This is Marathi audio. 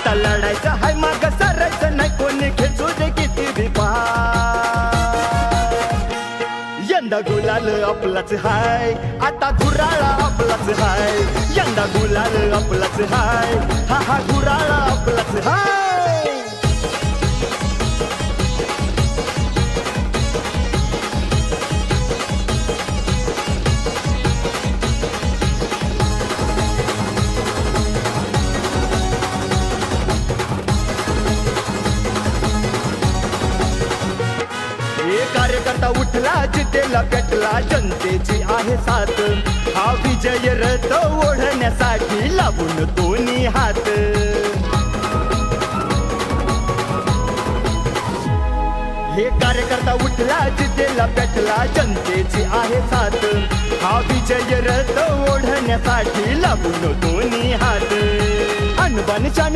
आता लढायचं हाय, माग सरायचं नाही, कोणी खेचू दे किती बी यंदा गुलाल आपलाच हाय, आता गुराळा आपलाच हाय. यंदा गुलाल आपलाच हाय, हा हा गुराळा आपलाच हाय. कार्यकर्ता उठला, जितेला पेटला, जनतेची आहे साथ. हा विजय रथ ओढण्यासाठी लागून दोन्ही हात. हे कार्यकर्ता उठला, जितेला पेटला, जनतेची आहे साथ. हा विजय रथ ओढण्यासाठी लागून दोन्ही हात. अनबान शान